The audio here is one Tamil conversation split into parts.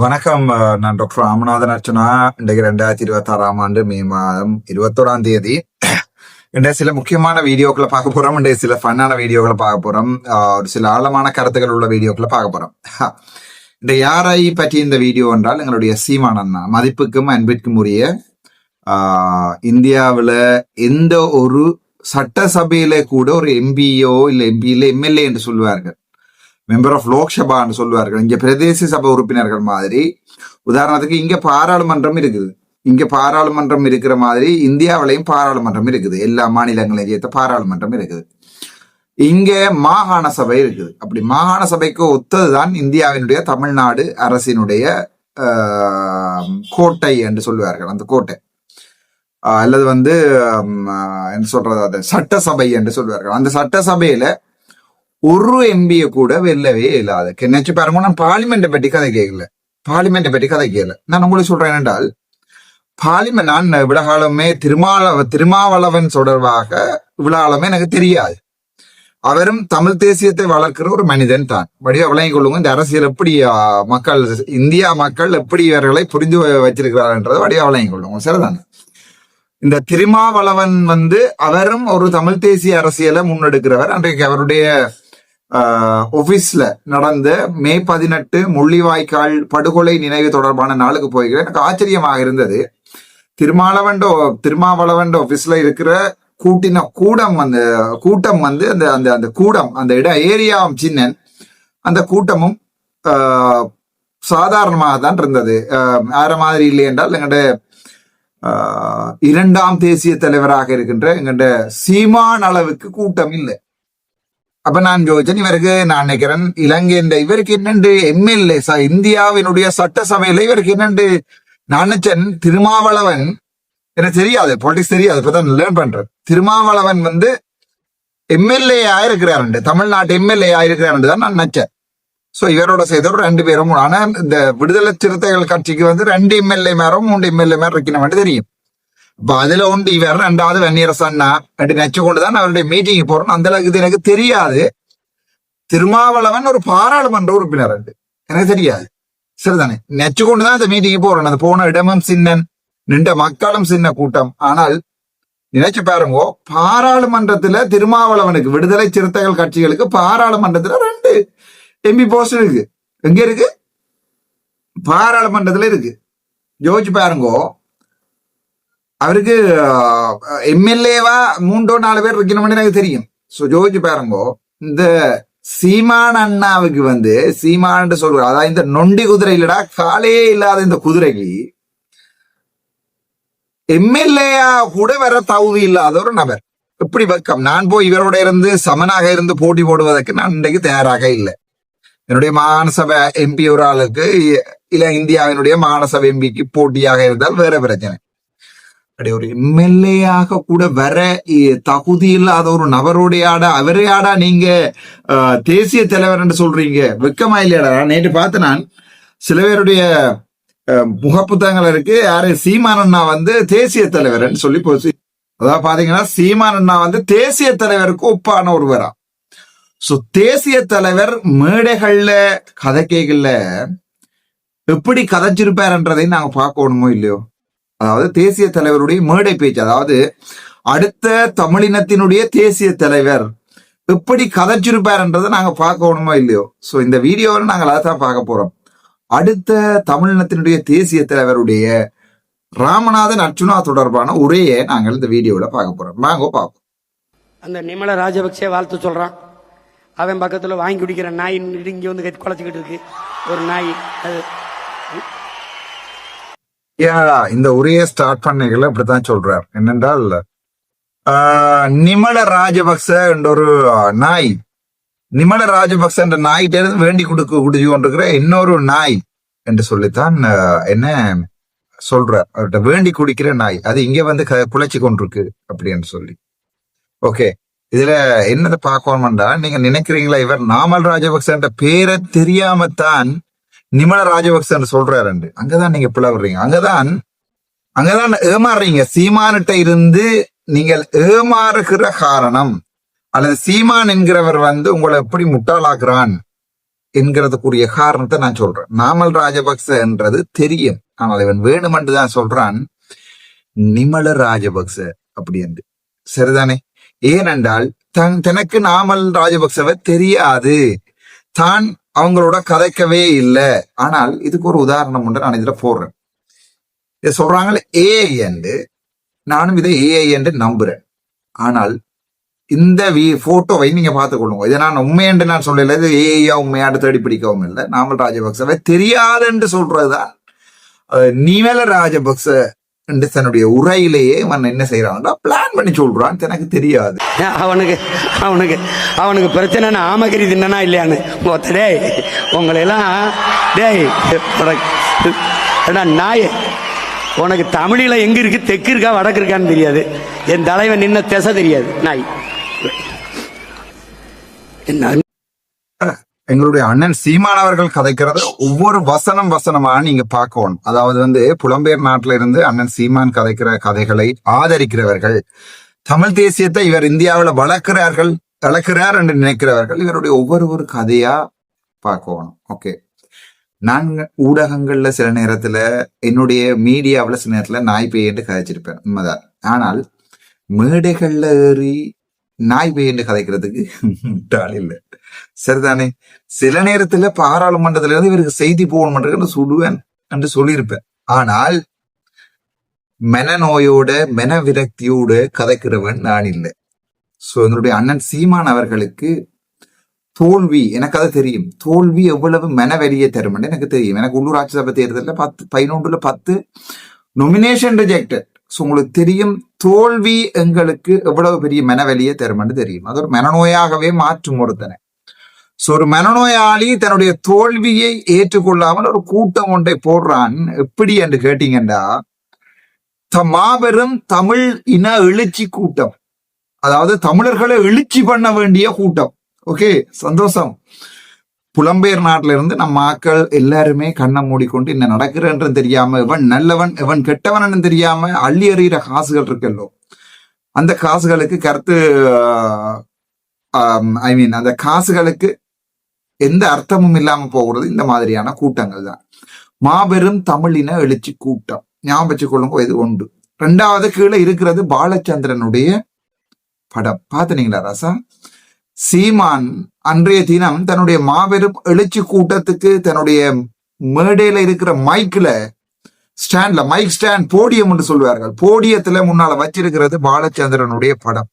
வணக்கம். நான் டாக்டர் ராமநாதன் அர்ச்சனா. இன்றைக்கு 2026ஆம் ஆண்டு மே மாதம் 21ஆம் தேதி. இன்றைய சில முக்கியமான வீடியோக்களை பார்க்க போறோம். இன்றைய சில ஃபன்னான வீடியோக்களை பார்க்க போறோம். ஒரு சில ஆழமான கருத்துக்கள் உள்ள வீடியோக்களை பார்க்க போறோம். இந்த யாரை பற்றி இந்த வீடியோ என்றால் எங்களுடைய சீமான் அண்ணா, மதிப்புக்கும் அன்பிற்கும் உரிய இந்தியாவில் எந்த ஒரு சட்டசபையில கூட ஒரு எம்பியோ இல்லை எம்எல்ஏ என்று சொல்லுவார்கள், மெம்பர் ஆஃப் லோக்சபான்னு சொல்லுவார்கள். இங்க பிரதேச சபை உறுப்பினர்கள் மாதிரி, உதாரணத்துக்கு இங்க பாராளுமன்றம் இருக்குது. இங்க பாராளுமன்றம் இருக்கிற மாதிரி இந்தியாவிலையும் பாராளுமன்றம் இருக்குது. எல்லா மாநிலங்களையும் சேர்த்த பாராளுமன்றம் இருக்குது. இங்க மாகாண சபை இருக்குது. அப்படி மாகாண சபைக்கு ஒத்ததுதான் இந்தியாவினுடைய தமிழ்நாடு அரசினுடைய கோட்டை என்று சொல்லுவார்கள். அந்த கோட்டை அல்லது என்ன சொல்றது, அது சட்டசபை என்று சொல்லுவார்கள். அந்த சட்டசபையில ஒரு எம்பியை கூட வெல்லவே இல்லாது. நினைச்சு பாருங்க, நான் பார்லிமெண்ட்டை பற்றி கதை கேட்கல. நான் உங்களுக்கு சொல்றேன் என்றால், பார்லிமெண்ட் நான் இவ்வளவு காலமே திருமாவளவன் தொடர்பாக இவ்வளவு காலமே எனக்கு தெரியாது. அவரும் தமிழ் தேசியத்தை வளர்க்கிற ஒரு மனிதன் தான். வடிவ விளங்கிக் கொள்ளுங்க. இந்த அரசியல் எப்படி மக்கள், இந்தியா மக்கள் எப்படி இவர்களை புரிந்து வச்சிருக்கிறார்ன்றதை வடிவ விளங்கிக் கொள்ளுங்க. சரிதான். இந்த திருமாவளவன் அவரும் ஒரு தமிழ் தேசிய அரசியலை முன்னெடுக்கிறவர். அன்றைக்கு அவருடைய ஆபீஸ்ல நடந்த மே 18 முள்ளிவாய்க்கால் படுகொலை நினைவு தொடர்பான நாளுக்கு போய்கிறேன். எனக்கு ஆச்சரியமாக இருந்தது. திருமாவளவன் ஆபீஸ்ல இருக்கிற கூட்டம் அந்த கூட்டம், அந்த ஏரியா சின்னன், அந்த கூட்டமும் சாதாரணமாக தான் இருந்தது. வேற மாதிரி இல்லை என்றால், எங்கள்ட இரண்டாம் தேசிய தலைவராக இருக்கின்ற எங்கள்ட சீமான் அளவுக்கு கூட்டம் இல்லை. அப்ப நான் யோசிச்சேன், இவருக்கு நான் நினைக்கிறேன் இலங்கை இவருக்கு என்னண்டு எம்எல்ஏ இந்தியாவினுடைய சட்டசபையில இவருக்கு என்னண்டு நான் நினைச்சேன். திருமாவளவன் எனக்கு தெரியாது, பாலிடிக்ஸ் தெரியாது, இப்பதான் லேர்ன் பண்றேன். திருமாவளவன் எம்எல்ஏ ஆயிருக்கிறாரு, தமிழ்நாட்டு எம்எல்ஏ ஆயிருக்கிறாரு தான் நான் நினைச்சேன். சோ இவரோட செய்த 2 பேரும், ஆனா இந்த விடுதலை சிறுத்தைகள் கட்சிக்கு 2 எம்எல்ஏ மேரும் 3 எம்எல்ஏ மேரும் இருக்கணும் தெரியும். இப்ப அதுல ஒன்று இவர் 2வது வன்னியரசு அண்ணா நச்சு கொண்டுதான் அவருடைய மீட்டிங் போறோம். அந்த அளவுக்கு இது எனக்கு தெரியாது. திருமாவளவன் ஒரு பாராளுமன்ற உறுப்பினர் எனக்கு தெரியாது. சரிதானே, நச்சு கொண்டுதான் அந்த மீட்டிங் போறோம். அது போன இடமும் சின்னன், நின்ற மக்களும் சின்ன கூட்டம். ஆனால் நினைச்சு பாருங்க, பாராளுமன்றத்துல திருமாவளவனுக்கு, விடுதலை சிறுத்தைகள் கட்சிகளுக்கு பாராளுமன்றத்துல 2 எம்பி போஸ்ட் இருக்கு. எங்க இருக்கு? பாராளுமன்றத்துல இருக்கு. யோசிச்சு பாருங்க, அவருக்கு எம்எல்ஏவா 3-4 பேர் இருக்கணும்னு எனக்கு தெரியும். சோ ஜோதிச்சு பாருங்க, இந்த சீமான் அண்ணாவுக்கு சீமான் சொல்ற, அதாவது இந்த நொண்டி குதிரை இல்லடா, காலே இல்லாத இந்த குதிரைக்கு எம்எல்ஏயா கூட வர தகுதி இல்லாத ஒரு நபர். எப்படி பக்கம் நான் போய் இவரோட இருந்து சமனாக இருந்து போட்டி போடுவதற்கு நான் இன்றைக்கு தயாராக இல்லை. என்னுடைய மாகாணசபை எம்பி ஒரு ஆளுக்கு இல்ல இந்தியாவினுடைய மாகாணசபை எம்பிக்கு போட்டியாக இருந்தால் வேற பிரச்சனை. ஒரு எம்எல்ஏயாக கூட வர தகுதி இல்லாத ஒரு நபருடையாடா, அவரையாடா நீங்க தேசிய தலைவர் என்று சொல்றீங்க? வெக்கமா இல்லையாடா? நேற்று பார்த்து நான் சில பேருடைய முகப்புத்தகங்கள் இருக்கு, யாரு சீமான் அண்ணா தேசிய தலைவர் சொல்லி போச்சு. அதாவது பாத்தீங்கன்னா, சீமான் அண்ணா தேசிய தலைவருக்கு ஒப்பான ஒருவரா. சோ தேசிய தலைவர் மேடைகள்ல கதைக்கைகள்ல எப்படி கதைச்சிருப்பாருன்றதை நாங்க பார்க்கணுமோ இல்லையோ. அதாவது தேசிய தலைவருடைய மேடை பேச்சு, அதாவது அடுத்த தமிழினத்தினுடைய தேசிய தலைவர் எப்படி கதைச்சிருப்பாருன்றதை நாங்க பார்க்கணுமோ இல்லையோ. சோ இந்த வீடியோவில் நாங்கள் அதைத்தான் பார்க்க போறோம். அடுத்த தமிழினத்தினுடைய தேசிய தலைவருடைய ராமநாதன் அர்ச்சுனா தொடர்பான உரையை நாங்கள் இந்த வீடியோல பார்க்க போறோம். வாங்க பார்ப்போம். அந்த நிமல ராஜபக்சே வாழ்த்து சொல்றான். அவன் பக்கத்துல வாங்கி குடிக்கிற நாய் இங்க குலைச்சிக்கிட்டு இருக்கு ஒரு நாய். அது இந்த உரையை ஸ்டார்ட் பண்ணீங்கள இப்படித்தான் சொல்றார். என்னென்றால், நிமல ராஜபக்ச என்ற ஒரு நாய், நிமல ராஜபக்ச என்ற நாய்கிட்ட இருந்து வேண்டி குடிச்சு கொண்டிருக்கிற இன்னொரு நாய் என்று சொல்லித்தான் என்ன சொல்றார். அவர்கிட்ட வேண்டி குடிக்கிற நாய் அது இங்க குலைச்சி கொண்டிருக்கு அப்படின்னு சொல்லி. ஓகே, இதுல என்னதை பார்க்கணும்டா, நீங்க நினைக்கிறீங்களா இவர் நாமல் ராஜபக்ச என்ற பேரை தெரியாமத்தான் நிமல ராஜபக்ச சொல்றாரு? அங்கதான் நீங்க பிளவுறீங்க, அங்கதான் ஏமாறுறீங்க. சீமானிட்ட இருந்து நீங்கள் ஏமாறுகிற காரணம், அல்லது சீமான் என்கிறவர் உங்களை எப்படி முட்டாளாக்குறான் என்கிறதுக்குரிய காரணத்தை நான் சொல்றேன். நாமல் ராஜபக்ச என்றது தெரியும், ஆனால் இவன் வேணுமென்று தான் சொல்றான் நிமல ராஜபக்ச அப்படி என்று. சரிதானே? ஏனென்றால் தனக்கு நாமல் ராஜபக்சவை தெரியாது, தான் அவங்களோட கதைக்கவே இல்லை. ஆனால் இதுக்கு ஒரு உதாரணம் உண்டு, நான் இதுல போடுறேன். இதை சொல்றாங்களே ஏஐ என்று, நானும் இதை ஏஐ என்று நம்புறேன். ஆனால் இந்த போட்டோவை நீங்க பார்த்துக்கொள்ளுங்க. இதை நான் உண்மை என்று நான் சொல்லல, இது ஏஐயா உண்மையாட்டு தேடி பிடிக்கவும் இல்லை. நாமல் ராஜபக்சவை தெரியாது என்று சொல்றதுதான் நிமல ராஜபக்ச என்று தன்னுடைய உரையிலேயே அவன் என்ன செய்யறான், பிளான் பண்ணி சொல்றான் எனக்கு தெரியாது. அவனுக்கு அவனுக்கு அவனுக்கு பிரச்சனை ஆமகிரி தின்னா இல்லையான்னு டேய் உங்களையெல்லாம் டேய் நாய உனக்கு தமிழில எங்க இருக்கு, தெற்கு இருக்கா வடக்கு இருக்கான்னு தெரியாது, என் தலைவன் நின்ன திசை தெரியாது நாய். எங்களுடைய அண்ணன் சீமான் அவர்கள் கதைக்கிறது ஒவ்வொரு வசனமா நீங்க பார்க்கணும். அதாவது புலம்பெயர் நாட்டில இருந்து அண்ணன் சீமான் கதைக்கிற கதைகளை ஆதரிக்கிறவர்கள், தமிழ் தேசியத்தை இவர் இந்தியாவில் வளர்க்கிறார் என்று நினைக்கிறவர்கள் இவருடைய ஒவ்வொரு கதையா பார்க்கணும். ஓகே, நான் ஊடகங்கள்ல சில நேரத்துல, என்னுடைய மீடியாவில் சில நேரத்துல நாய் பேயன்று கதைச்சிருப்பேன், உண்மைதான். ஆனால் மேடைகள்ல ஏறி நாய் பேயன்று கதைக்கிறதுக்கு முட்டாள் இல்லை. சரிதானே? சில நேரத்துல பாராளுமன்றத்துல இருந்து இவருக்கு செய்தி போகணும் சுடுவேன் என்று சொல்லியிருப்பேன். ஆனால் மனநோயோட மன விரக்தியோட கதைக்கிறவன் நான் இல்லை. சோ என்னுடைய அண்ணன் சீமான் அவர்களுக்கு தோல்வி, எனக்கு அது தெரியும், தோல்வி எவ்வளவு மனவெளியை தரும் எனக்கு தெரியும். எனக்கு உள்ளூராட்சி சபை தேர்தலில் 11 நொமினேஷன் ரிஜெக்டட். ஸோ உங்களுக்கு தெரியும் தோல்வி எங்களுக்கு எவ்வளவு பெரிய மனவெளியை தரும்னு தெரியும். அது ஒரு மனநோயாகவே மாற்றும் ஒருத்தனை. ஸோ ஒரு மனநோயாளி தன்னுடைய தோல்வியை ஏற்றுக்கொள்ளாமல் ஒரு கூட்டம் ஒன்றை போடுறான். எப்படி என்று கேட்டீங்கன்னா, மாபெரும் தமிழ் இன எழுச்சி கூட்டம், அதாவது தமிழர்களை எழுச்சி பண்ண வேண்டிய கூட்டம். ஓகே, சந்தோஷம். புலம்பெயர் நாட்டில இருந்து நம்ம ஆக்கள் எல்லாருமே கண்ணை மூடிக்கொண்டு என்ன நடக்கிறன்னு தெரியாம, இவன் நல்லவன் இவன் கெட்டவன் தெரியாம அள்ளி எறிகிற காசுகள் இருக்கல்லோ, அந்த காசுகளுக்கு கருத்து அந்த காசுகளுக்கு எந்த அர்த்தமும் இல்லாம போகிறது இந்த மாதிரியான கூட்டங்கள் தான். மாபெரும் தமிழின எழுச்சி கூட்டம், ஞாபகம் வச்சுக்கொள்ளுங்க. இது ஒன்று. ரெண்டாவது கீழே இருக்கிறது பாலச்சந்திரனுடைய படம். பாத்துனீங்களா ராசா? சீமான் அன்றைய தினம் தன்னுடைய மாபெரும் எழுச்சி கூட்டத்துக்கு தன்னுடைய மேடையில இருக்கிற மைக்ல ஸ்டாண்ட்ல, மைக் ஸ்டாண்ட், போடியம் என்று சொல்வார்கள், போடியத்துல முன்னால வச்சிருக்கிறது பாலச்சந்திரனுடைய படம்.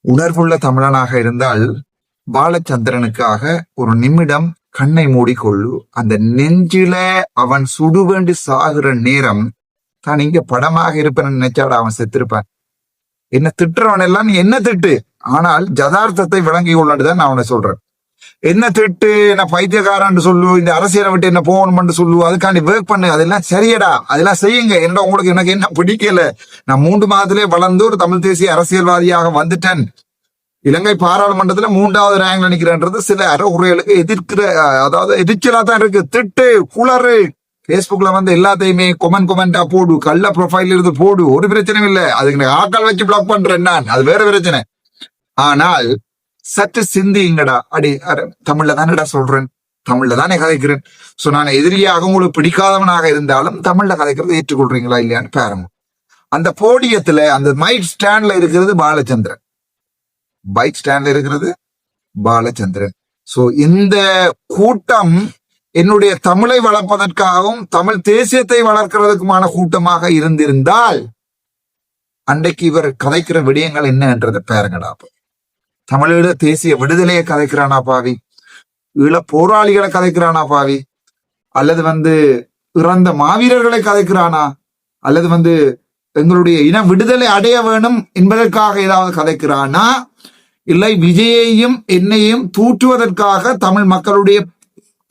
உணர்வுள்ள தமிழனாக இருந்தால் பாலச்சந்திரனுக்காக ஒரு நிமிடம் கண்ணை மூடிக்கொள்ளு. அந்த நெஞ்சில அவன் சுடு வேண்டி சாகுற நேரம் தான் இங்க படமாக இருப்பேன்னு நினைச்சாட அவன் செத்திருப்பான். என்ன திட்டுறவன் எல்லாம் நீ என்ன திட்டு, ஆனால் ஜதார்த்தத்தை விளங்கி கொள்ளதான் நான் அவனை சொல்றேன். என்ன திட்டு, என்ன பைத்தியக்காரன் சொல்லு, இந்த அரசியலை விட்டு என்ன போகணும்னு சொல்லு, அதுக்காண்டி ஒர்க் பண்ணு, அதெல்லாம் சரியடா, அதெல்லாம் செய்யுங்க. என்ன உங்களுக்கு எனக்கு என்ன பிடிக்கல, நான் 3 மாதத்திலே வளர்ந்து ஒரு தமிழ் தேசிய அரசியல்வாதியாக வந்துட்டேன். இலங்கை பாராளுமன்றத்துல 3வது ரேங்க்ல நிக்கிறன்றது சில அறகுறைகளுக்கு எதிர்க்கிற, அதாவது எரிச்சலா தான் இருக்கு. திட்டு, குளறு, பேஸ்புக்ல எல்லாத்தையுமே கொமெண்டா போடு, கள்ள ப்ரொஃபைல் இருந்து போடு, ஒரு பிரச்சனையும் இல்லை. அதுக்கு ஆக்கள் வச்சு பிளாக் பண்றேன் நான், அது வேற பிரச்சனை. ஆனால் சற்று சிந்திங்கடா. அடி தமிழ்ல தானேடா சொல்றேன், தமிழ்ல தானே கதைக்கிறேன். சோ நான் எதிரியாக உங்களுக்கு பிடிக்காதவனாக இருந்தாலும் தமிழ்ல கதைக்கிறது ஏற்றுக்கொள்றீங்களா இல்லையான்னு பாருங்க. அந்த போடியத்துல அந்த மைக் ஸ்டாண்ட்ல இருக்கிறது பாலச்சந்திரன், பைக் ஸ்டாண்ட்ல இருக்கிறது பாலச்சந்திரன். சோ இந்த கூட்டம் என்னுடைய தமிழை வளர்ப்பதற்காகவும் தமிழ் தேசியத்தை வளர்க்கிறதுக்குமான கூட்டமாக இருந்திருந்தால் அன்றைக்கு இவர் கதைக்கிற விடயங்கள் என்னன்றதை பாருங்கடா. தமிழீழ தேசிய விடுதலையை கதைக்கிறானா பாவி, ஈழ போராளிகளை கதைக்கிறானா பாவி, அல்லது இறந்த மாவீரர்களை கதைக்கிறானா, அல்லது எங்களுடைய இன விடுதலை அடைய வேணும் என்பதற்காக ஏதாவது கதைக்கிறானா, இல்லை விஜயையும் என்னையும் தூற்றுவதற்காக தமிழ் மக்களுடைய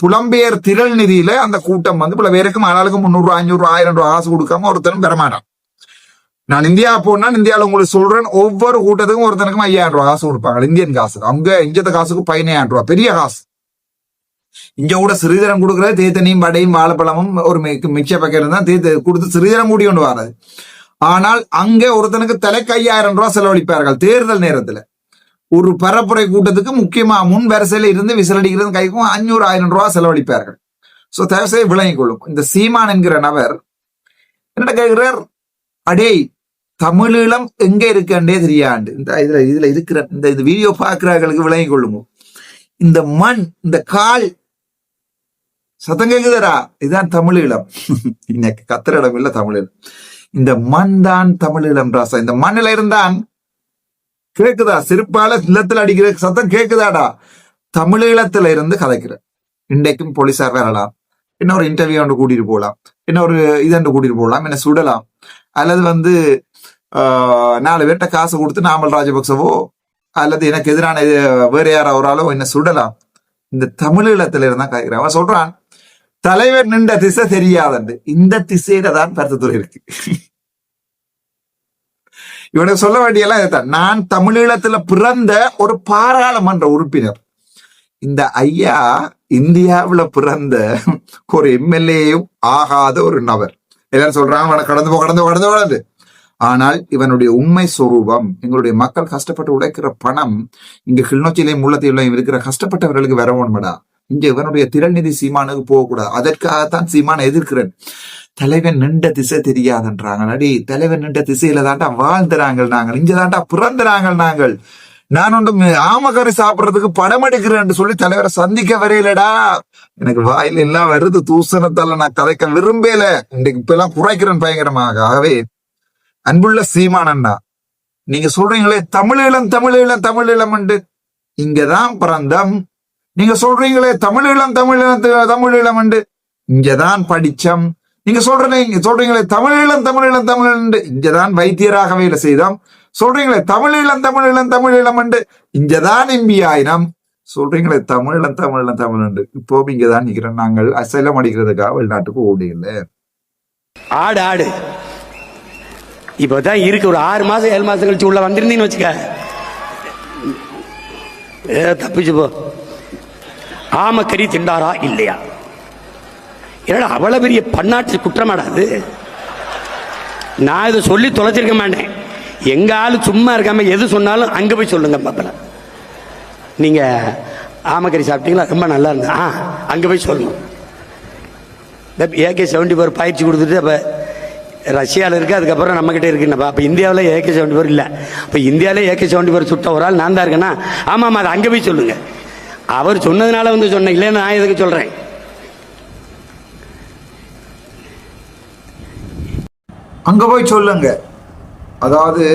புலம்பெயர் திரள் நிதியில அந்த கூட்டம் பல பேருக்கும் ஆளாளுக்கு 300, 500, 1000 ரூபாய் காசு கொடுக்காம ஒருத்தரும் பெறமாட்டான். நான் இந்தியா போனா இந்தியாவில உங்களுக்கு சொல்றேன், ஒவ்வொரு கூட்டத்துக்கும் ஒருத்தனுக்கும் 5000 ரூபாய் காசு கொடுப்பாங்க, இந்தியன் காசு. அவங்க இஞ்சத்த காசுக்கு 15000 ரூபாய், பெரிய காசு. இங்க கூட சிறிதரம் கொடுக்குறது தேத்தனையும் வடையும் வாழைப்பழமும் ஒரு மிக்ச பக்கம் தான் தேத்து கொடுத்து சிறிதரம் கூடி கொண்டு வராது. ஆனால் அங்க ஒருத்தனுக்கு தலைக்கு 5000 ரூபாய் செலவழிப்பார்கள் தேர்தல் நேரத்துல. ஒரு பரப்புரை கூட்டத்துக்கு முக்கியமா முன் வரிசையில இருந்து விசிலடிக்கிறது கைக்கும் 500,000 ரூபாய் செலவழிப்பார்கள். சோ தயவு செய்து விளங்கிக் கொள்ளும். இந்த சீமான் என்கிற நபர் என்ன கேட்கிறார், அடே தமிழீழம் எங்க இருக்கே தெரியாண்டு. இந்த இதுல இருக்கிற இந்த வீடியோ பாக்குறவர்களுக்கு விளங்கிக் கொள்ளுங்க. இந்த மண், இந்த கால் சத்தம் கேக்குதரா, இதுதான் தமிழீழம். இன்னைக்கு கத்திர இடம் இல்ல தமிழீழம். இந்த மண் தான் தமிழீழம் ராசா. இந்த மண்ணில இருந்தான் கேக்குதா, செருப்பால நிலத்துல அடிக்கிற சத்தம் கேக்குதாடா. தமிழீழத்துல இருந்து கதைக்கிற. இன்றைக்கும் போலீஸார் வரலாம், இன்னொரு இன்டர்வியூ ஒன்று கூட்டிட்டு போகலாம், இன்னொரு இதன்று கூட்டிட்டு போகலாம், என்ன சுடலாம், அல்லது 4 பேர்ட்ட காசு கொடுத்து நாமல் ராஜபக்சவோ அல்லது எனக்கு எதிரான வேற யாராவோ என்ன சுடலாம். இந்த தமிழீழத்துல இருந்தா கதைக்கிறேன். அவன் சொல்றான், தலைவர் நின்ற திசை தெரியாதண்டு. இந்த திசையில தான் கருத்துத்துறை இருக்கு. இவனுக்கு சொல்ல வேண்டியெல்லாம் இதுதான். நான் தமிழீழத்துல பிறந்த ஒரு பாராளுமன்ற உறுப்பினர். இந்த ஐயா இந்தியாவுல பிறந்த ஒரு எம்எல்ஏயும் ஆகாத ஒரு நபர். எல்லாரும் சொல்றாங்க கடந்து. ஆனால் இவனுடைய உண்மை சொரூபம், எங்களுடைய மக்கள் கஷ்டப்பட்டு உழைக்கிற பணம் இங்க கிளிநொச்சியிலையும் முள்ளத்தீவுலையும் இருக்கிற கஷ்டப்பட்டவர்களுக்கு வரவோன்மடா. இங்க இவனுடைய திரள்நிதி சீமானுக்கு போகக்கூடாது. அதற்காகத்தான் சீமான எதிர்க்கிறேன். தலைவன் நின்ற திசை தெரியாதுன்றாங்க. அடி தலைவன் நின்ற திசையில தாண்டா வாழ்ந்துறாங்க நாங்கள், இங்க தாண்டா பிறந்துறாங்க நாங்கள். நான் ஒன்று ஆமக்கறி சாப்பிடறதுக்கு படம் எடுக்கிறேன் சொல்லி தலைவரை சந்திக்க வரையிலடா. எனக்கு வாயில எல்லாம் வருது தூசணத்தால நான் கதைக்க விரும்பல. இன்றைக்கு இப்ப எல்லாம் குறைக்கிறேன் பயங்கரமாக. ஆகவே அன்புள்ள சீமானண்ணா, நீங்க சொல்றீங்களே தமிழீழம் இங்கதான் பிறந்தம். நீங்க சொல்றீங்களே தமிழீழம் இங்கதான் படிச்சம். நீங்க சொல்றீங்களே தமிழீழம் இங்கதான் வைத்தியராக வேலை செய்தோம். சொல்றீங்களே தமிழீழம் இங்கதான் எம்பி ஆயினம். சொல்றீங்களே தமிழீழம் இப்போ இங்கதான் நிக்கிறோம். நாங்கள் அசைலம் அடிக்கிறதுக்காக வெளிநாட்டுக்கு ஓடி இல்லை. ஆடு இப்பதான் இருக்கு. ஒரு 6 மாசம் 7 மாசம் கழிச்சு உள்ள வந்திருந்தீங்கன்னு வச்சுக்க, தப்பிச்சு போ. ஆமக்கறி திண்டாரா இல்லையா? ஏன்னா அவ்வளவு பெரிய பன்னாட்டு குற்றமாடாது. நான் இதை சொல்லி தொலைச்சிருக்க மாட்டேன். எங்க ஆளு சும்மா இருக்காம எது சொன்னாலும் அங்க போய் சொல்லுங்க பாப்பல. நீங்க ஆமக்கறி சாப்பிட்டீங்களா, ரொம்ப நல்லா இருந்தா அங்க போய் சொல்லணும். AK-74 பயிற்சி கொடுத்துட்டு அப்ப ரஷ்யாவில் இருக்கு, அதுக்கப்புறம் நம்ம கிட்ட இருக்குன்னப்பா. அப்ப இந்தியாவில் AK-74 இல்லை. இப்போ இந்தியாவில AK-74 சுட்ட ஒரு ஆள் நான் தான் இருக்கேன்னா, ஆமாம் அது அங்கே போய் சொல்லுங்க. அவர் சொன்னதுனால சொன்னேன், இல்லைன்னு நான் எதுக்கு சொல்றேன். அங்க போய் சொல்லுங்க. அதாவது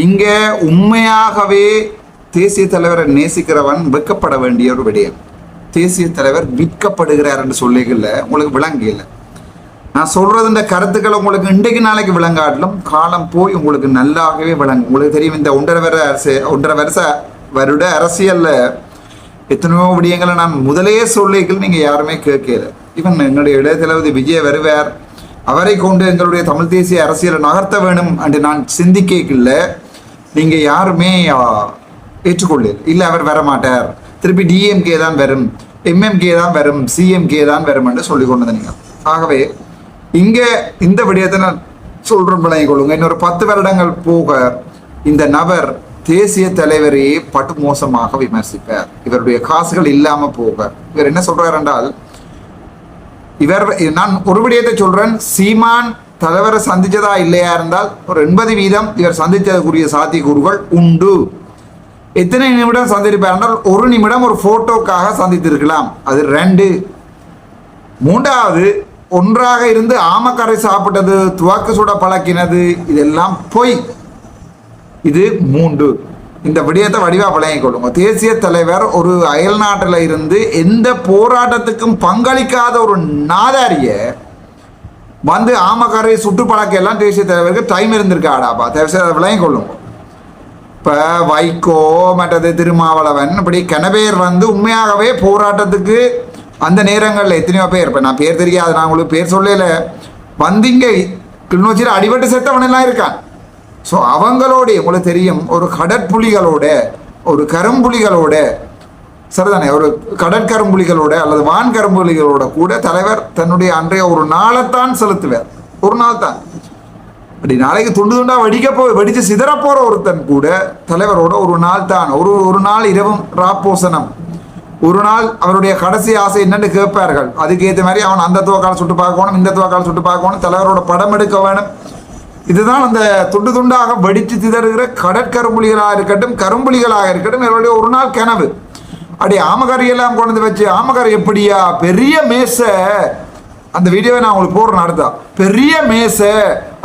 இங்க உண்மையாகவே தேசிய தலைவரை நேசிக்கிறவன் வெட்கப்பட வேண்டிய ஒரு விடயம். தேசிய தலைவர் விற்கப்படுகிறார் என்று சொல்லிக்கல உங்களுக்கு விளங்கல. நான் சொல்றது இந்த கருத்துக்களை உங்களுக்கு இன்றைக்கு நாளைக்கு விளங்காட்டிலும் காலம் போய் உங்களுக்கு நல்லாகவே விளங்கும். உங்களுக்கு தெரியும், இந்த 1.5 வருட அரசியல்ல எத்தனையோ விடயங்களை நான் முதலே சொல்லிக்கல நீங்க யாருமே கேட்கல. இவன் எங்களுடைய இளைய தளபதி விஜய் வருவார், அவரை கொண்டு எங்களுடைய தமிழ் தேசிய அரசியலை நகர்த்த வேணும் என்று நான் சிந்திக்கல. நீங்க யாருமே ஏற்றுக்கொள்ள இல்லை, அவர் வரமாட்டார், திருப்பி DMK தான் வரும், MMK தான் வரும், CMK தான் வரும் என்று சொல்லிக் கொண்டது நீங்க. ஆகவே இங்க இந்த விடயத்தை நான் சொல்றேன், விளங்கிக் கொள்ளுங்க. இன்னொரு 10 வருடங்கள் போக இந்த நபர் தேசிய தலைவரையே பட்டு மோசமாக விமர்சிப்பார். இவருடைய காசுகள் இல்லாம போக இவர் என்ன சொல்றார் என்றால், நான் ஒரு விடயத்தை சொல்றேன், சீமான் தலைவரை சந்திச்சதா இல்லையா இருந்தால் ஒரு 80% இவர் சந்திச்சதுக்குரிய சாத்தியக்கூறுகள் உண்டு. எத்தனை நிமிடம் சந்திப்பார் என்றால் 1 நிமிடம் ஒரு போட்டோக்காக சந்தித்திருக்கலாம், அது 2. 3வது ஒன்றாக இருந்து ஆமக்கரை சாப்பிட்டது, துவாக்கு சுட பழக்கினது, இதெல்லாம் பொய். இது 3. இந்த விடயத்தை வடிவா விளங்கிக் கொள்ளுங்க. தேசிய தலைவர் ஒரு அயல் நாட்டில் இருந்து எந்த போராட்டத்துக்கும் பங்களிக்காத ஒரு நாதாரிய ஆமக்கரை சுட்டு பழக்க எல்லாம் தேசிய தலைவருக்கு டைம் இருந்திருக்காடாப்பா. தேவை விளங்கிக் கொள்ளுங்க. இப்ப வைகோ மற்றது திருமாவளவன் இப்படி கனபேர் உண்மையாகவே போராட்டத்துக்கு அந்த நேரங்களில் எத்தனையோ பேர், இப்போ நான் பேர் தெரியாது, நான் உங்களுக்கு பேர் சொல்லல, இங்க கிளிநொச்சியில் அடிபட்டு செத்தவனெல்லாம் இருக்கான். ஸோ அவங்களோட உங்களுக்கு தெரியும், ஒரு கடற்புலிகளோட ஒரு கரும்புலிகளோட சரிதானே, ஒரு கடற்கரும்புலிகளோட அல்லது வான்கரும்புலிகளோட கூட தலைவர் தன்னுடைய அன்றைய ஒரு நாளைத்தான் செலுத்துவார். ஒரு நாள் தான். அப்படி நாளைக்கு துண்டு துண்டா வெடிச்சு சிதற போற ஒருத்தன் கூட தலைவரோட ஒரு நாள் தான் ஒரு நாள் இரவும் ராப்போசனம், ஒரு நாள் அவருடைய கடைசி ஆசை என்னன்னு கேட்பார்கள். அதுக்கேற்ற மாதிரி அவன் அந்த துவக்கால் சுட்டு பார்க்கணும், இந்த துவக்கால் சுட்டு பார்க்கணும், தலைவரோட படம் எடுக்க வேணும். இதுதான் அந்த துண்டு துண்டாக வெடித்து திதறுகிற கடற்கரும்புலிகளாக இருக்கட்டும், கரும்புலிகளாக இருக்கட்டும், இவருடைய ஒரு நாள் கனவு. அப்படி ஆமகரியெல்லாம் கொண்டு வந்து வச்சு, ஆமகர் எப்படியா பெரிய மேசை, அந்த வீடியோவை நான் உங்களுக்கு போடுறேன் அடுத்தா, பெரிய மேசை,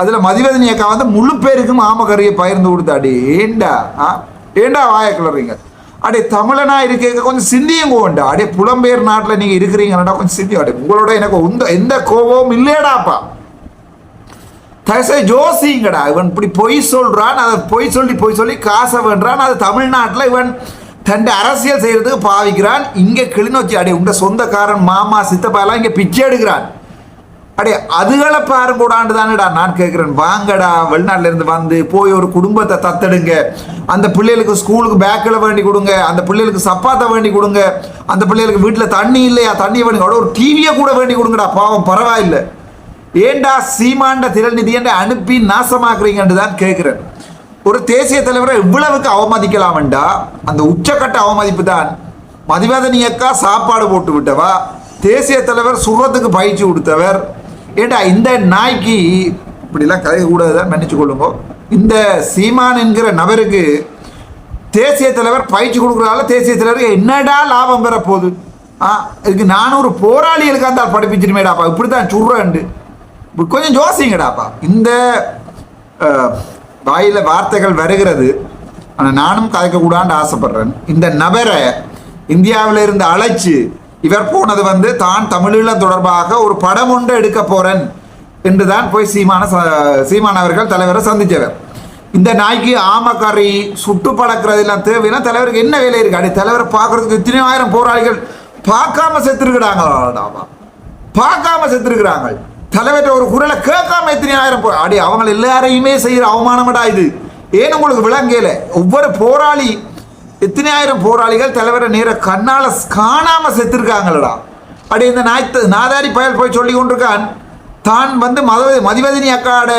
அதுல மதிவதனி அக்கா வந்து முழு பேருக்கும் ஆமகரியை பகிர்ந்து கொடுத்தாடி. ஏண்டா வாய கிளறீங்க? அடே தமிழனா இருக்க கொஞ்சம் சிந்தியும் போண்டா. அடே புலம்பெயர் நாட்டில் நீங்க இருக்கிறீங்கடா, கொஞ்சம் சிந்தி. அடே உங்களோட எனக்கு எந்த கோபமும் இல்லையடாப்பா. தயசை ஜோசிங்கடா. இவன் இப்படி பொய் சொல்றான், அதை பொய் சொல்லி காசை வேண்டான். அது தமிழ்நாட்டில் இவன் தன் அரசியல் செய்யறதுக்கு பாவிக்கிறான். இங்க கிளிநொச்சி அடே உங்க சொந்தக்காரன் மாமா சித்தப்பா எல்லாம் இங்க பிச்சை எடுக்கிறான். அடே அதுகளை பாருங்க கூடாண்டு தானேடா நான் கேட்கிறேன். வாங்கடா, வெளிநாட்டுல இருந்து வந்து போய் ஒரு குடும்பத்தை தத்தெடுங்க, அந்த பிள்ளைகளுக்கு ஸ்கூலுக்கு பேக்கில் வேண்டி கொடுங்க, அந்த பிள்ளைகளுக்கு சப்பாத்தை வேண்டி கொடுங்க, அந்த பிள்ளைகளுக்கு வீட்டில் தண்ணி இல்லையா தண்ணி வேண்டி ஒரு டிவியை கூட வேண்டி கொடுங்கடா. பாவம் பரவாயில்லை. ஏண்டா சீமாண்ட திரள் நிதியண்ட அனுப்பி நாசமாக்குறீங்கன்னு தான் கேட்கிறேன். ஒரு தேசிய தலைவரை இவ்வளவுக்கு அவமதிக்கலாம்டா. அந்த உச்சக்கட்ட அவமதிப்பு தான். மதிவதனி அக்கா சாப்பாடு போட்டு விட்டவா, தேசிய தலைவர் சுரத்துக்கு பயிற்சி கொடுத்தவர். ஏண்டா இந்த நாய்க்கு இப்படிலாம் கதை கூடாதுதான் மன்னிச்சு கொள்ளுங்க. இந்த சீமான் என்கிற நபருக்கு தேசிய தலைவர் பயிற்சி கொடுக்குறதால தேசிய தலைவருக்கு என்னடா லாபம் பெற போகுது? இதுக்கு 400 போராளிகளுக்கு அந்த படிப்பிச்சிருமேடாப்பா. இப்படித்தான் சுடுறேன்ட்டு கொஞ்சம் ஜோசிங்கடாப்பா. இந்த வாயில வார்த்தைகள் வருகிறது, ஆனால் நானும் கதைக்க கூடான்னு ஆசைப்படுறேன். இந்த நபரை இந்தியாவில இருந்து அழைச்சு இவர் போனது வந்து தான் தமிழீழம் தொடர்பாக ஒரு படம் ஒன்று எடுக்க போறேன் என்றுதான் போய் சீமான் அவர்கள் தலைவரை சந்திச்சவர். இந்த நாய்க்கு ஆமக்கறி சுட்டு பழக்கிறது எல்லாம் தேவைன்னா தலைவருக்கு என்ன வேலை இருக்கு? அப்படி தலைவரை பார்க்கறதுக்கு இத்தனை ஆயிரம் போராளிகள் பார்க்காம செத்துருக்கிறாங்க. தலைவர் ஒரு குரலை கேட்காம எத்தனை ஆயிரம் அடி அவங்க எல்லாரையுமே செய்யற அவமானமடா இது. ஏன் உங்களுக்கு விளங்கல? ஒவ்வொரு போராளி எத்தனை ஆயிரம் போராளிகள் தலைவரை நேர கண்ணால காணாம செத்துருக்காங்களடா. அப்படி இந்த நாதாரி பயல் போய் சொல்லி கொண்டிருக்கான் தான் வந்து மதிவதனி அக்காட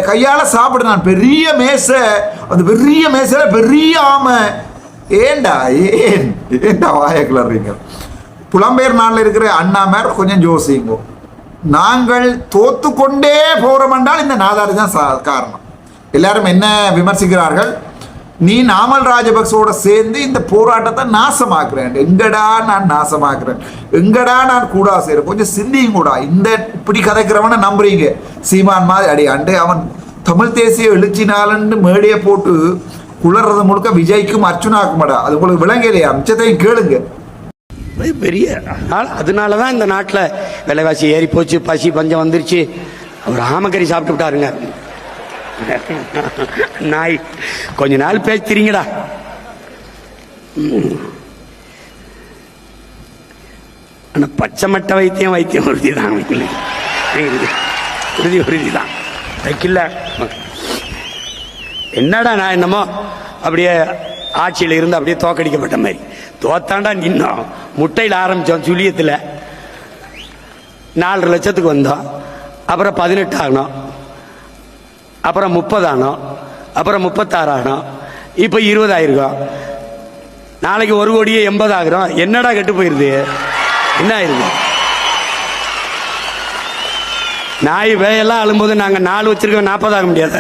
கையால சாப்பிடுறான் பெரிய மேசை, அந்த பெரிய மேசையில பெரிய ஆமை. ஏண்டா வாய கிளறீங்க? புலம்பெயர் நாட்டில் இருக்கிற அண்ணாமர் கொஞ்சம் ஜோசிங்கோ. நாங்கள் தோத்து கொண்டே போறோம் என்றால் இந்த நாதாரி தான் காரணம். எல்லாரும் என்ன விமர்சிக்கிறார்கள்? நீ நாமல் ராஜபக்சோட சேர்ந்து இந்த போராட்டத்தை நாசமாக்குறேன். எங்கடா நான் நாசமாக்குறேன், எங்கடா நான் கூடா செய்யறேன்? கொஞ்சம் சிந்தியும் கூட. இந்த இப்படி கதைக்கிறவன நம்புறீங்க சீமான் மாதிரி அண்டே அவன் தமிழ் தேசிய எழுச்சினாலன்னு மேடையை போட்டு குளறது முழுக்க விஜய்க்கும் அர்ச்சுனாக்குமாடா. அது உங்களுக்கு விளங்கலையா? மிச்சத்தையும் கேளுங்க. பெரிய அதனால தான் இந்த நாட்டில் விலைவாசி ஏறி போச்சு, பசி பஞ்சம் வந்துருச்சு. அவர் ஆமக்கறி சாப்பிட்டு விட்டாருங்க. நாய் கொஞ்ச நாள் பேசுறீங்கடா. ஆனா பச்சை மட்ட வைத்தியம் உறுதிதான், உறுதிதான் வைக்கல. என்னடா நான் என்னமோ அப்படியே ஆட்சியில் இருந்து அப்படியே தோக்கடிக்கப்பட்ட மாதிரி தோத்தாண்டா நின்னோம். முட்டையில் ஆரம்பித்தோம், சுழியத்தில் 4 லட்சத்துக்கு வந்தோம். அப்புறம் 18 ஆகணும், அப்புறம் 30 ஆனோம், அப்புறம் 36 ஆகணும், இப்போ 20 ஆயிருக்கோம். நாளைக்கு 1,80,00,000 ஆகிறோம். என்னடா கெட்டு போயிருது? என்ன ஆயிருது? நாய் வேயெல்லாம் அழும்போது நாங்கள் 4 வச்சிருக்கோம், 40 ஆக முடியாத.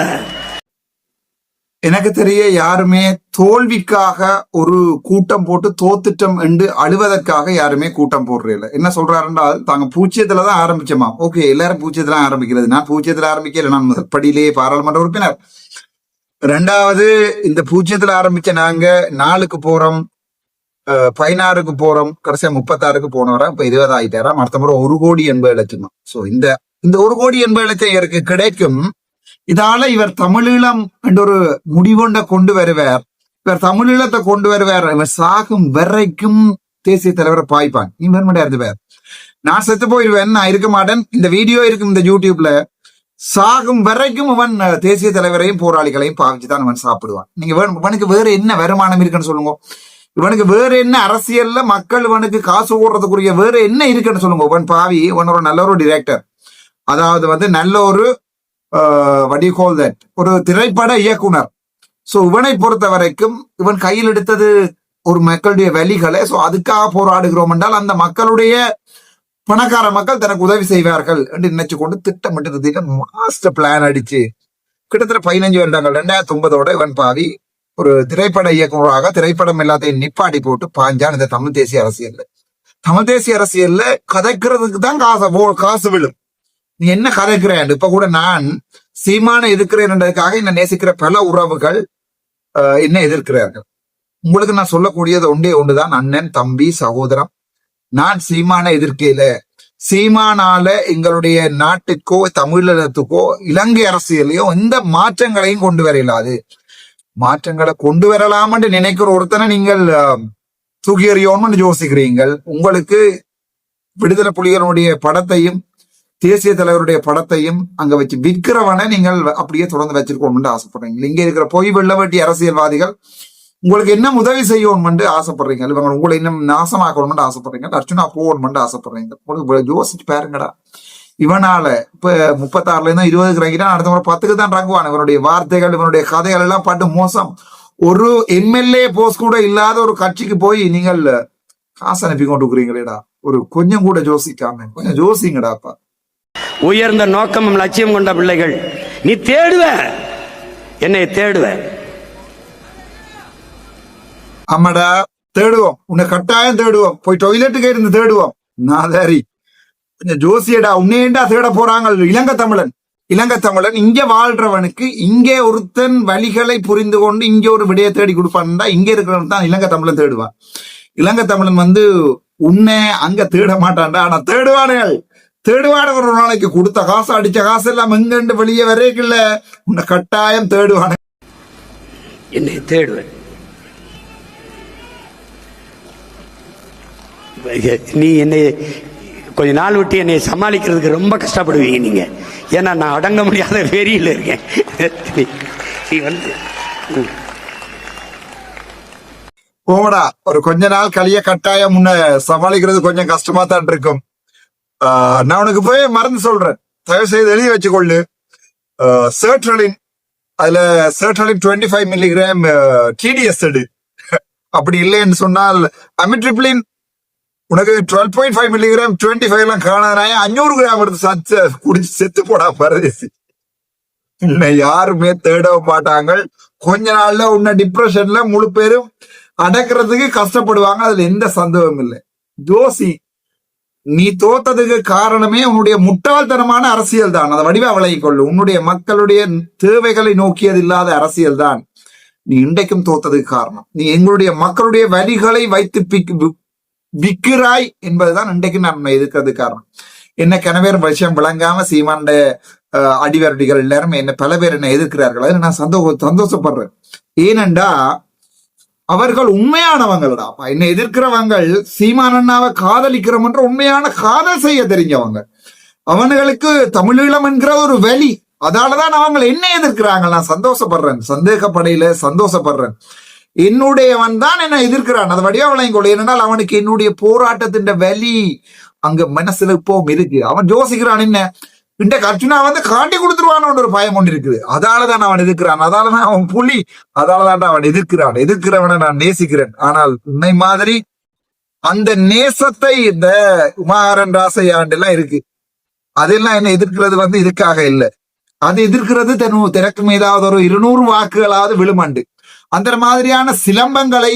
எனக்கு தெரிய யாருமே தோல்விக்காக ஒரு கூட்டம் போட்டு தோத்துட்டம் என்று அழுவதற்காக யாருமே கூட்டம் போடுறதில்ல. என்ன சொல்றாருன்றால் தாங்க பூச்சியத்துலதான் ஆரம்பிச்சோமா. ஓகே, எல்லாரும் பூச்சியத்துல ஆரம்பிக்கிறது. நான் பூச்சியத்துல ஆரம்பிக்கல, நான் முதல் படியிலேயே பாராளுமன்ற உறுப்பினர். 2வது இந்த பூச்சியத்துல ஆரம்பிச்ச நாங்க 4க்கு போறோம், 16க்கு போறோம், கடைசியா 36க்கு போனவரா இப்ப 20 ஆயிட்டாராம். அடுத்த முறை 1,80,00,000. சோ இந்த 1,80,00,000 இவருக்கு கிடைக்கும். இதால இவர் தமிழீழம் என்ற ஒரு முடிவுண்ட கொண்டு வருவார். இவர் தமிழீழத்தை கொண்டு வருவார். இவர் சாகும் வரைக்கும் தேசிய தலைவரை பாய்ப்பான். நீ வேறுமடையா இருந்துவார். நான் செத்து போயிடுவேன், நான் இருக்க மாட்டேன். இந்த வீடியோ இருக்கும் இந்த யூடியூப்ல. சாகும் வரைக்கும் அவன் தேசிய தலைவரையும் போராளிகளையும் பாவிச்சுதான் அவன் சாப்பிடுவான். நீங்க இவனுக்கு வேற என்ன வருமானம் இருக்குன்னு சொல்லுங்க. இவனுக்கு வேற என்ன அரசியல்ல மக்கள் இவனுக்கு காசு ஓடுறதுக்குரிய வேற என்ன இருக்குன்னு சொல்லுங்க. இவன் பாவி, இவன் ஒரு நல்ல ஒரு டிரெக்டர், அதாவது வந்து நல்ல ஒரு what do you call that, ஒரு திரைப்பட இயக்குனர். சோ இவனை பொறுத்த வரைக்கும் இவன் கையில் எடுத்தது ஒரு மக்களுடைய வழிகளை. சோ அதுக்காக போராடுகிறோம் என்றால் அந்த மக்களுடைய பணக்கார மக்கள் தனக்கு உதவி செய்வார்கள் என்று நினைச்சு கொண்டு திட்டமிட்டு மாஸ்டர் பிளான் அடிச்சு கிட்டத்தட்ட 15 வருடங்கள் 2009 இவன் பாவி ஒரு திரைப்பட இயக்குநராக திரைப்படம் எல்லாத்தையும் நிப்பாட்டி போட்டு பாஞ்சான் இந்த தமிழ் தேசிய அரசியல்ல. தமிழ் தேசிய அரசியல்ல கதைக்கிறதுக்கு தான் காசு விழும். நீ என்ன கதைக்கிறேன்? இப்ப கூட நான் சீமான எதிர்க்கிறேன் என்ன நேசிக்கிற பல உறவுகள் என்ன எதிர்க்கிறார்கள். உங்களுக்கு நான் சொல்லக்கூடியது ஒன்றுதான், அண்ணன் தம்பி சகோதரம். நான் சீமான எதிர்க்கையில சீமானால எங்களுடைய நாட்டுக்கோ தமிழகத்துக்கோ இலங்கை அரசியலையோ எந்த மாற்றங்களையும் கொண்டு வர இயலாது. மாற்றங்களை கொண்டு வரலாம் என்று நினைக்கிற ஒருத்தனை நீங்கள் தூக்கி எறியோன்னு யோசிக்கிறீங்கள். உங்களுக்கு விடுதலை புலிகளுடைய படத்தையும் தேசிய தலைவருடைய படத்தையும் அங்க வச்சு விற்கிறவனை நீங்கள் அப்படியே தொடர்ந்து வச்சிருக்கணும்னு ஆசைப்படுறீங்க. இங்க இருக்கிற பொய் வெள்ள வெட்டி அரசியல்வாதிகள் உங்களுக்கு என்ன உதவி செய்யணும்னு ஆசைப்படுறீங்க. இவங்க உங்களை இன்னும் நாசமாக்கணும்னு ஆசைப்படுறீங்க. அர்ச்சுனா போகணும்னு ஆசைப்படுறீங்க. உங்களுக்கு யோசிச்சு பாருங்கடா. இவனால இப்ப 36ல இருந்தா 20க்கு இறங்கிட்டான், அடுத்த முறை 10க்கு தான் இறங்குவான். இவனுடைய வார்த்தைகள் இவனுடைய கதைகள் எல்லாம் பாட்டு மோசம். ஒரு எம்எல்ஏ போஸ்ட் கூட இல்லாத ஒரு கட்சிக்கு போய் நீங்கள் காசு அனுப்பி கொண்டு இருக்கிறீங்களேடா. ஒரு கொஞ்சம் கூட யோசிக்காம கொஞ்சம் யோசிங்கடாப்பா. உயர்ந்த நோக்கமும் லட்சியம் கொண்ட பிள்ளைகள். நீ தேடுவ, என்னை தேடுவ. ஆமாடா தேடுவோம், உன்னை கட்டாயம் தேடுவோம். போய் டொய்லெட்டுக்கு இருந்து தேடுவோம். நாதாரி கொஞ்சம் ஜோசியடா. உன்னையேண்டா தேட போறாங்க. இலங்கை தமிழன் இங்க வாழ்றவனுக்கு இங்கே ஒருத்தன் வழிகளை புரிந்து கொண்டு இங்க ஒரு விடையை தேடி கொடுப்பான்டா. இங்க இருக்கிறவன் தான் இலங்கை தமிழன் தேடுவான். இலங்கை தமிழன் உன்னை அங்க தேட மாட்டான்டா. ஆனா தேடுவான ஒரு நாளைக்கு கொடுத்த காசு அடிச்ச காசு எல்லாம் எங்கண்டு வெளியே வரைக்குள்ள உன்னை கட்டாயம் தேடுவான. என்னை தேடுவேன். நீ என்னை கொஞ்ச நாள் விட்டு என்னை சமாளிக்கிறதுக்கு ரொம்ப கஷ்டப்படுவீங்க நீங்க. ஏன்னா நான் அடங்க முடியாத வெறியில் இருக்கேன். போமடா, ஒரு கொஞ்ச நாள் கலிய கட்டாயம் முன்ன சமாளிக்கிறது கொஞ்சம் கஷ்டமா தான் இருக்கும். நான் உனக்கு போய் மறந்து சொல்றேன், தயவு செய்து எழுதி வச்சுக்கொள்ளு. சர்ட்ரலின், அதுல சர்ட்ரலின் 25 மில்லிகிராம் டிடிஎஸ் எடு. அப்படி இல்லைன்னு சொன்னால் அமிட்ரிப்ளின் உனக்கு 12.5 மில்லிகிராம் 25 எல்லாம் காணாதாய 500 கிராம் எடுத்து குடிச்சு செத்து போடா பரதேசி. உன்னை யாருமே தேடவும் மாட்டாங்க. கொஞ்ச நாள்ல உன்னை டிப்ரெஷன்ல முழு பேரும் அடக்கிறதுக்கு கஷ்டப்படுவாங்க. அதுல எந்த சந்தேகமும் இல்லை. ஜோசி, நீ தோத்ததுக்கு காரணமே உன்னுடைய முட்டாள்தனமான அரசியல் தான். அதை வடிவா விளங்கிக் கொள்ளு. உன்னுடைய மக்களுடைய தேவைகளை நோக்கியது இல்லாத அரசியல் தான் நீ இன்றைக்கும் தோத்ததுக்கு காரணம். நீ எங்களுடைய மக்களுடைய வரிகளை வைத்து விக்கிறாய் என்பதுதான் இன்றைக்கு நான் எதிர்க்கிறது காரணம். என்ன கனவேர் விஷயம் விளங்காம சீமாண்ட அடிவரடிகள் எல்லாரும் என்ன பல பேர் என்ன எதிர்க்கிறார்கள். அது நான் சந்தோஷப்படுறேன். ஏனென்றா அவர்கள் உண்மையானவங்கள்டா. என்ன எதிர்க்கிறவங்கள் சீமானண்ணாவை காதலிக்கிறோம்ன்ற உண்மையான காதல் செய்ய தெரிஞ்சவங்க. அவனுங்களுக்கு தமிழீழம் என்கிற ஒரு வலி. அதாலதான் அவங்க என்ன எதிர்க்கிறாங்க. நான் சந்தோஷப்படுறேன், சந்தோஷப்படுறேன். என்னுடையவன் தான் என்ன எதிர்க்கிறான். அதை வடிவா விளங்கிக்கொள்ள. ஏனென்றால் அவனுக்கு என்னுடைய போராட்டத்தின் வலி அங்க மனசுல இப்பவும் இருக்கு. அவன் யோசிக்கிறான், என்ன இந்த அர்ச்சுனா காட்டி கொடுத்துருவானோட ஒரு பயம் ஒன்று இருக்குது. அதாலதான் அவன் எதிர்க்கிறான். அதாலதான் அவன் புலி. அதாலதான் அவன் எதிர்க்கிறவனை நான் நேசிக்கிறேன். ஆனால் உன்னை மாதிரி அந்த நேசத்தை இந்த உமாரன் ராசையாண்டு எல்லாம் இருக்கு. அதெல்லாம் என்ன எதிர்க்கிறது இதுக்காக இல்லை. அது எதிர்க்கிறது திறக்கு மீதாவது ஒரு 200 வாக்குகளாவது விழுமண்டு. அந்த மாதிரியான சிலம்பங்களை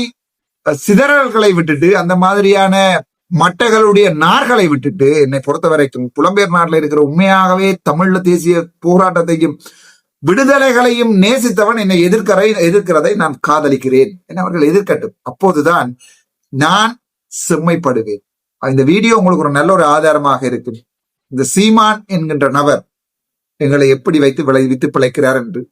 சிதறல்களை விட்டுட்டு, அந்த மாதிரியான மட்டைகளுடைய நார்களை விட்டுட்டு, என்னை பொறுத்த வரைக்கும் புலம்பெயர் நாட்டில் இருக்கிற உண்மையாகவே தமிழ்ல தேசிய போராட்டத்தையும் விடுதலைகளையும் நேசித்தவன் என்னை எதிர்க்கிறதை நான் காதலிக்கிறேன். என்ன அவர்கள் எதிர்க்கட்டும். அப்போதுதான் நான் செம்மைப்படுவேன். இந்த வீடியோ உங்களுக்கு ஒரு நல்ல ஒரு ஆதாரமாக இருக்கு. இந்த சீமான் என்கின்ற நபர் எங்களை எப்படி வைத்து விளைவித்து பிழைக்கிறார் என்று